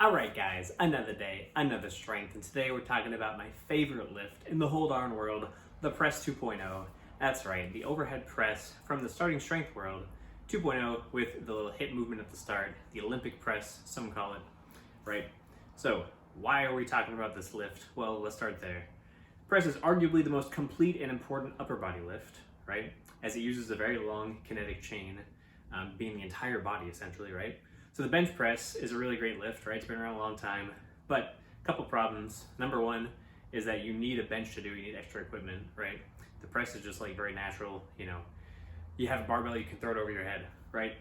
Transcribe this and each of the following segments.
Alright guys, another day, another strength, and today we're talking about my favorite lift in the whole darn world, the Press 2.0. That's right, the overhead press from the starting strength world 2.0 with the little hip movement at the start, the Olympic press, some call it, right? So, why are we talking about this lift? Well, let's start there. Press is arguably the most complete and important upper body lift, right? As it uses a very long kinetic chain, being the entire body essentially, right? So the bench press is a really great lift, right? It's been around a long time, but a couple problems. Number one is that you need a bench to do, you need extra equipment, right? The press is just like very natural, you have a barbell, you can throw it over your head, right?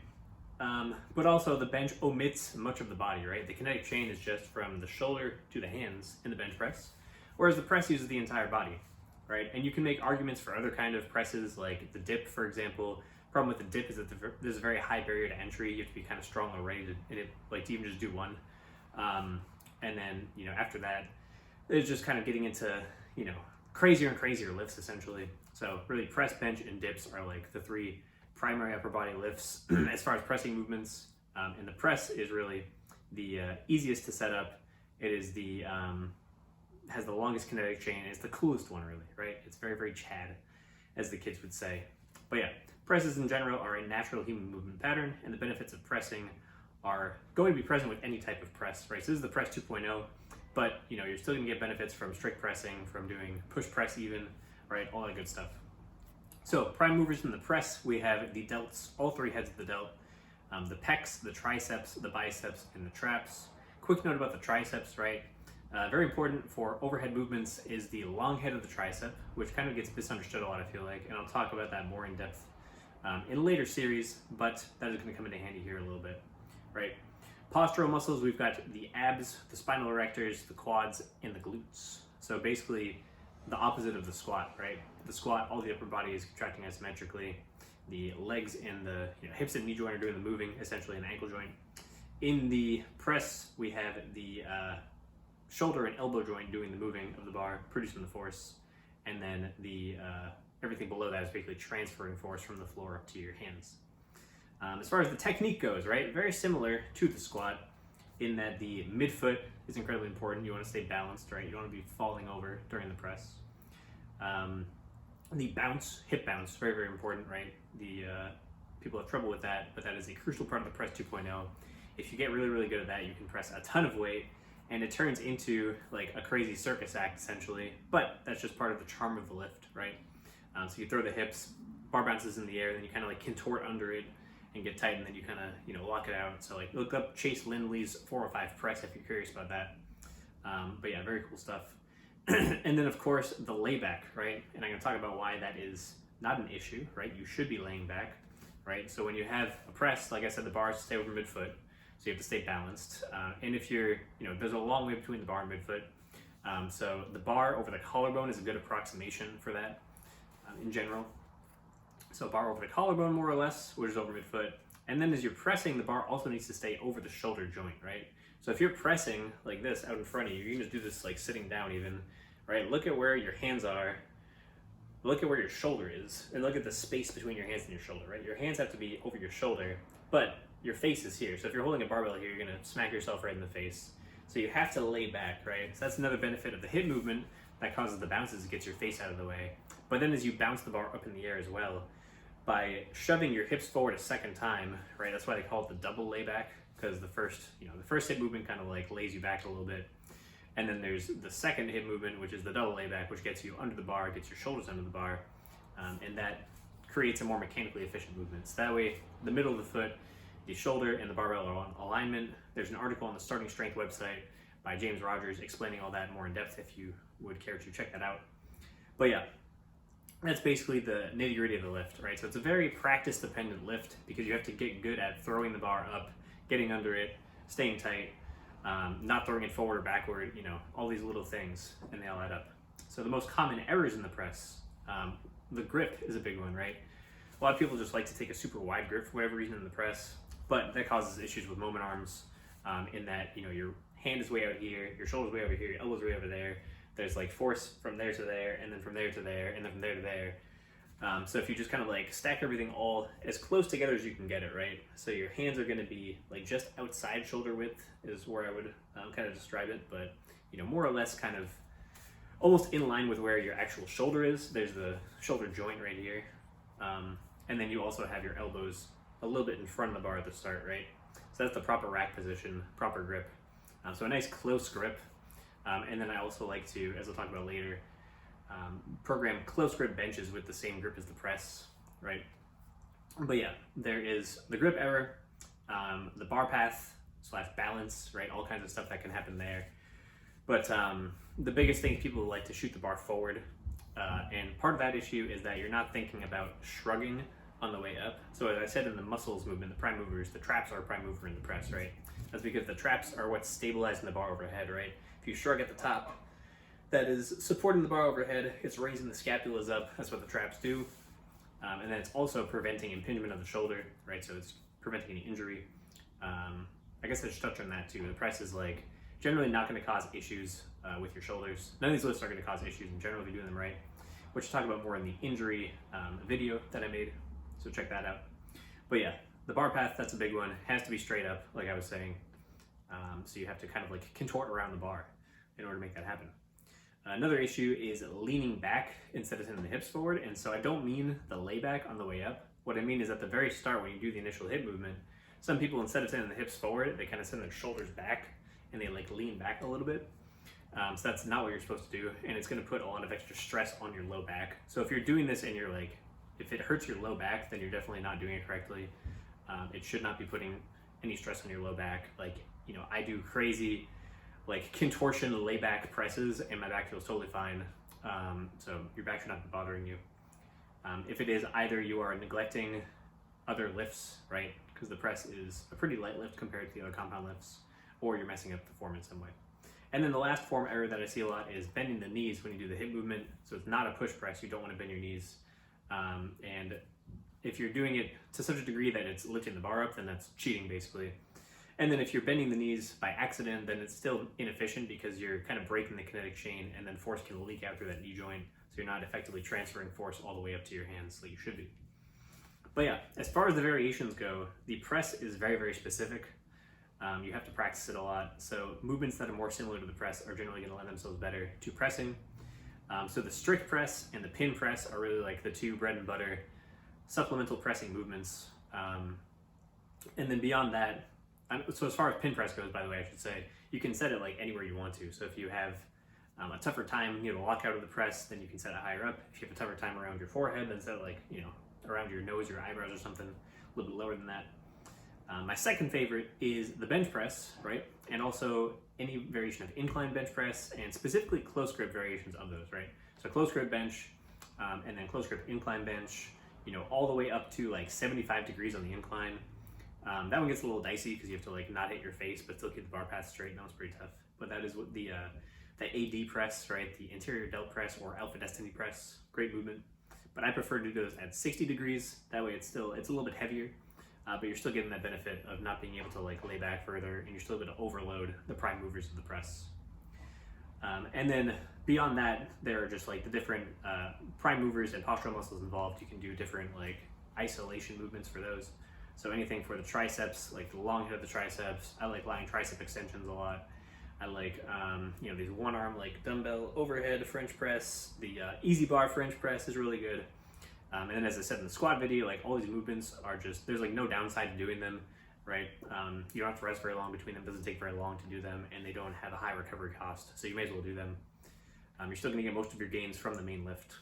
But also the bench omits much of the body, right? The kinetic chain is just from the shoulder to the hands in the bench press, whereas the press uses the entire body, right? And you can make arguments for other kind of presses, like the dip, for example. Problem with the dip is that there's a very high barrier to entry. You have to be kind of strong already to even just do one. And then, after that, it's just kind of getting into, crazier and crazier lifts essentially. So really press, bench, and dips are like the three primary upper body lifts as far as pressing movements. And the press is really the easiest to set up. It is has the longest kinetic chain. It's the coolest one really, right? It's very, very Chad, as the kids would say. But yeah, presses in general are a natural human movement pattern, and the benefits of pressing are going to be present with any type of press, right? So this is the Press 2.0, but you're still going to get benefits from strict pressing, from doing push press even, right? All that good stuff. So prime movers in the press, we have the delts, all three heads of the delt, the pecs, the triceps, the biceps, and the traps. Quick note about the triceps, right? Very important for overhead movements is the long head of the tricep, which kind of gets misunderstood a lot, I feel like, and I'll talk about that more in depth in a later series, but that is going to come into handy here a little bit, right? Postural muscles, we've got the abs, the spinal erectors, the quads, and the glutes. So basically the opposite of the squat, right? The squat, all the upper body is contracting asymmetrically. The legs and the hips and knee joint are doing the moving, essentially an ankle joint. In the press, we have the shoulder and elbow joint doing the moving of the bar, producing the force, and then the everything below that is basically transferring force from the floor up to your hands. As far as the technique goes, right, very similar to the squat in that the midfoot is incredibly important. You want to stay balanced, right? You don't want to be falling over during the press. The bounce, hip bounce, very, very important, right? The people have trouble with that, but that is a crucial part of the Press 2.0. If you get really, really good at that, you can press a ton of weight, and it turns into like a crazy circus act essentially, but that's just part of the charm of the lift, right? So you throw the hips, bar bounces in the air, then you kind of like contort under it and get tight, and then you kind of lock it out. So like look up Chase Lindley's 405 press if you're curious about that. But yeah, very cool stuff. And then of course the layback, right? And I'm going to talk about why that is not an issue, right? You should be laying back, right? So when you have a press, like I said, the bars stay over midfoot. So you have to stay balanced. And if you're, there's a long way between the bar and midfoot. So the bar over the collarbone is a good approximation for that in general. So bar over the collarbone more or less, which is over midfoot. And then as you're pressing, the bar also needs to stay over the shoulder joint, right? So if you're pressing like this out in front of you, you can just do this like sitting down even, right? Look at where your hands are. Look at where your shoulder is. And look at the space between your hands and your shoulder, right? Your hands have to be over your shoulder, but your face is here. So if you're holding a barbell here, you're gonna smack yourself right in the face. So you have to lay back, right? So that's another benefit of the hip movement that causes the bounces, it gets your face out of the way. But then as you bounce the bar up in the air as well, by shoving your hips forward a second time, right? That's why they call it the double layback, because the first hip movement kind of like lays you back a little bit. And then there's the second hip movement, which is the double layback, which gets you under the bar, gets your shoulders under the bar, and that creates a more mechanically efficient movement. So that way, the middle of the foot, the shoulder and the barbell are on alignment. There's an article on the Starting Strength website by James Rogers explaining all that more in depth if you would care to check that out. But yeah, that's basically the nitty-gritty of the lift, right? So it's a very practice-dependent lift because you have to get good at throwing the bar up, getting under it, staying tight, not throwing it forward or backward, all these little things, and they all add up. So the most common errors in the press, the grip is a big one, right? A lot of people just like to take a super wide grip for whatever reason in the press, but that causes issues with moment arms in that, your hand is way out here, your shoulder's way over here, your elbow's way over there. There's like force from there to there, and then from there to there, and then from there to there. So if you just kind of like stack everything all as close together as you can get it, right? So your hands are going to be like just outside shoulder width is where I would kind of describe it, but you know, more or less kind of almost in line with where your actual shoulder is. There's the shoulder joint right here. And then you also have your elbows a little bit in front of the bar at the start, right? So that's the proper rack position, proper grip. So a nice close grip. And then I also like to, as I'll talk about later, program close grip benches with the same grip as the press, right? But yeah, there is the grip error, the bar path / balance, right? All kinds of stuff that can happen there. But the biggest thing, people like to shoot the bar forward. And part of that issue is that you're not thinking about shrugging on the way up. So as I said in the muscles movement, the prime movers, the traps are a prime mover in the press, right? That's because the traps are what's stabilizing the bar overhead, right? If you shrug at the top, that is supporting the bar overhead, it's raising the scapulas up, that's what the traps do. And then it's also preventing impingement of the shoulder, right? So it's preventing any injury. I guess I should touch on that too. The press is like generally not going to cause issues with your shoulders. None of these lifts are going to cause issues in general if you're doing them right, which I'll talk about more in the injury video that I made, so check that out. But yeah, the bar path, that's a big one. It has to be straight up, like I was saying. So you have to kind of like contort around the bar in order to make that happen. Another issue is leaning back instead of sending the hips forward. And so I don't mean the layback on the way up. What I mean is at the very start, when you do the initial hip movement, some people, instead of sending the hips forward, they kind of send their shoulders back and they like lean back a little bit. So that's not what you're supposed to do. And it's going to put a lot of extra stress on your low back. So if you're doing this and you're like, if it hurts your low back, then you're definitely not doing it correctly. It should not be putting any stress on your low back. Like, you know, I do crazy like contortion layback presses and my back feels totally fine. So your back should not be bothering you. If it is, either you are neglecting other lifts, right? Because the press is a pretty light lift compared to the other compound lifts, or you're messing up the form in some way. And then the last form error that I see a lot is bending the knees when you do the hip movement. So it's not a push press, you don't want to bend your knees. And if you're doing it to such a degree that it's lifting the bar up, then that's cheating basically. And then if you're bending the knees by accident, then it's still inefficient because you're kind of breaking the kinetic chain and then force can leak out through that knee joint. So you're not effectively transferring force all the way up to your hands like you should be. But yeah, as far as the variations go, the press is very, very specific. You have to practice it a lot. So movements that are more similar to the press are generally going to lend themselves better to pressing. So the strict press and the pin press are really like the two bread and butter supplemental pressing movements. And then beyond that, so as far as pin press goes, by the way, I should say, you can set it like anywhere you want to. So if you have a tougher time, you know, lock out of the press, then you can set it higher up. If you have a tougher time around your forehead, then set it like, you know, around your nose, your eyebrows or something, a little bit lower than that. My second favorite is the bench press, right? And also any variation of incline bench press and specifically close grip variations of those, right? So close grip bench and then close grip incline bench, you know, all the way up to like 75 degrees on the incline. That one gets a little dicey because you have to like not hit your face but still keep the bar path straight, and that was pretty tough. But that is what the AD press, right? The anterior delt press or alpha destiny press, great movement. But I prefer to do those at 60 degrees. That way it's a little bit heavier, but you're still getting that benefit of not being able to like lay back further, and you're still able to overload the prime movers of the press. And then beyond that, there are just like the different prime movers and postural muscles involved. You can do different like isolation movements for those. So anything for the triceps, like the long head of the triceps. I like lying tricep extensions a lot. I like, you know, these one arm like dumbbell overhead French press. The easy bar French press is really good. And then as I said in the squat video, like all these movements are just, there's like no downside to doing them, right? You don't have to rest very long between them. It doesn't take very long to do them, and they don't have a high recovery cost. So you may as well do them. You're still gonna get most of your gains from the main lift.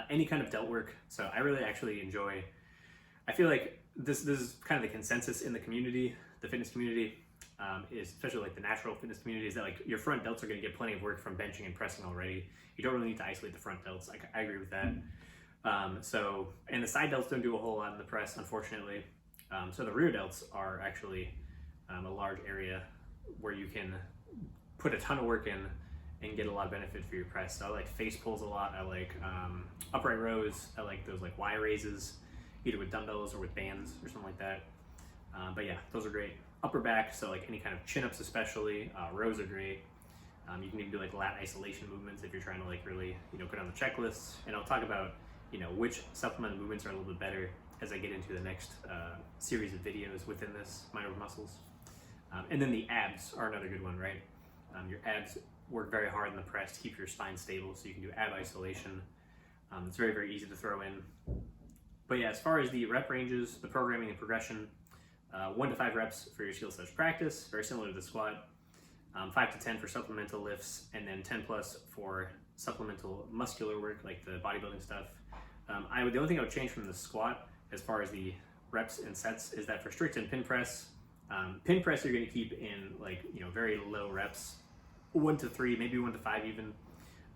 Any kind of delt work. So I really actually enjoy, I feel like this is kind of the consensus in the community, the fitness community, is especially like the natural fitness community, is that like your front delts are going to get plenty of work from benching and pressing already. You don't really need to isolate the front delts. I agree with that. And the side delts don't do a whole lot in the press, unfortunately. So the rear delts are actually a large area where you can put a ton of work in and get a lot of benefit for your press. So I like face pulls a lot. I like upright rows. I like those like Y raises, either with dumbbells or with bands or something like that. But yeah, those are great. Upper back, so like any kind of chin-ups especially, rows are great. You can even do like lat isolation movements if you're trying to like really, you know, go down the checklist. And I'll talk about which supplemental movements are a little bit better as I get into the next series of videos within this minor muscles. And then the abs are another good one, right? Your abs work very hard in the press to keep your spine stable, so you can do ab isolation. It's very, very easy to throw in. But yeah, as far as the rep ranges, the programming and progression, 1 to 5 reps for your skill / practice, very similar to the squat. 5 to 10 for supplemental lifts, and then 10 plus for supplemental muscular work, like the bodybuilding stuff. The only thing I would change from the squat as far as the reps and sets is that for strict and pin press you're going to keep in very low reps, 1 to 3, maybe 1 to 5 even.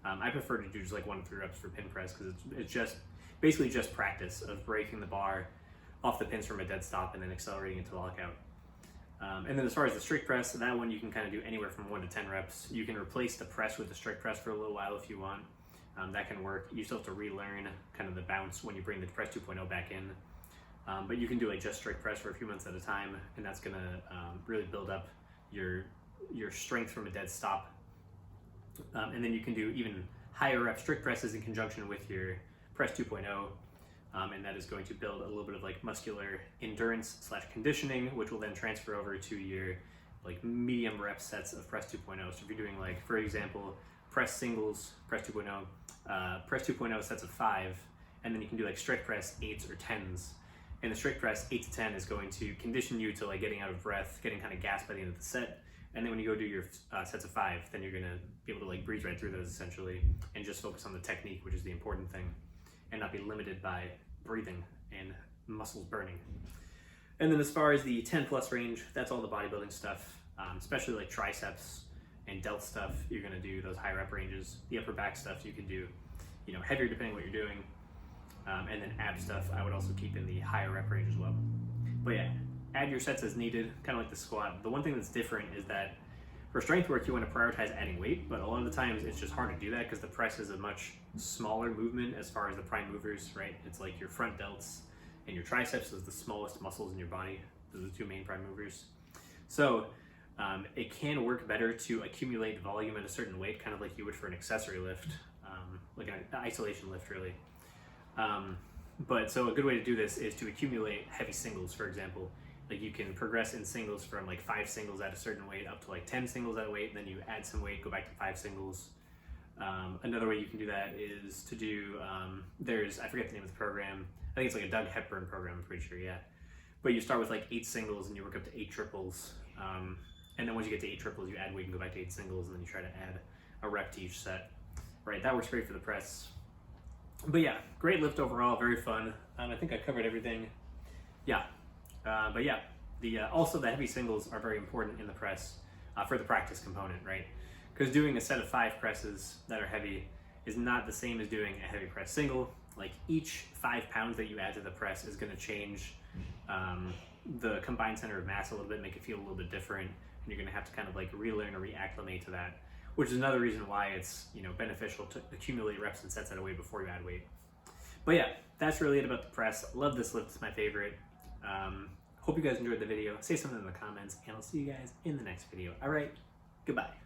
I prefer to do just like 1 to 3 reps for pin press because it's just basically just practice of breaking the bar off the pins from a dead stop and then accelerating it to lockout. And then as far as the strict press, that one you can kind of do anywhere from 1 to 10 reps. You can replace the press with the strict press for a little while if you want. That can work. You still have to relearn kind of the bounce when you bring the press 2.0 back in. But you can do like just strict press for a few months at a time, and that's gonna really build up your strength from a dead stop. And then you can do even higher rep strict presses in conjunction with your press 2.0. And that is going to build a little bit of like muscular endurance / conditioning, which will then transfer over to your like medium rep sets of press 2.0. So if you're doing like, for example, press singles, press 2.0, press 2.0 sets of 5, and then you can do like strict press 8s or 10s. And the strict press 8 to 10 is going to condition you to like getting out of breath, getting kind of gassed by the end of the set. And then when you go do your sets of 5, then you're gonna be able to like breeze right through those essentially and just focus on the technique, which is the important thing, and not be limited by breathing and muscles burning. And then as far as the 10 plus range, that's all the bodybuilding stuff, especially like triceps and delt stuff. You're gonna do those high rep ranges. The upper back stuff you can do, heavier depending what you're doing. And then ab stuff, I would also keep in the higher rep range as well. But yeah, add your sets as needed, kind of like the squat. The one thing that's different is that for strength work, you want to prioritize adding weight, but a lot of the times it's just hard to do that because the press is a much smaller movement as far as the prime movers, right? It's like your front delts and your triceps is the smallest muscles in your body. Those are the 2 main prime movers. So it can work better to accumulate volume at a certain weight, kind of like you would for an accessory lift, like an isolation lift really. But so a good way to do this is to accumulate heavy singles, for example. Like you can progress in singles from like 5 singles at a certain weight up to like 10 singles at a weight, and then you add some weight, go back to 5 singles. Another way you can do that is to do, I forget the name of the program. I think it's like a Doug Hepburn program, I'm pretty sure, yeah. But you start with like 8 singles and you work up to 8 triples. And then once you get to 8 triples, you add weight and go back to 8 singles, and then you try to add a rep to each set. Right, that works great for the press. But yeah, great lift overall, very fun. I think I covered everything. Yeah, but yeah, also the heavy singles are very important in the press for the practice component, right? Because doing a set of 5 presses that are heavy is not the same as doing a heavy press single. Like each 5 pounds that you add to the press is gonna change the combined center of mass a little bit, make it feel a little bit different, and you're gonna have to kind of like relearn or reacclimate to that, which is another reason why it's beneficial to accumulate reps and sets at a weight before you add weight. But yeah, that's really it about the press. Love this lift, it's my favorite. Hope you guys enjoyed the video. Say something in the comments, and I'll see you guys in the next video. All right, goodbye.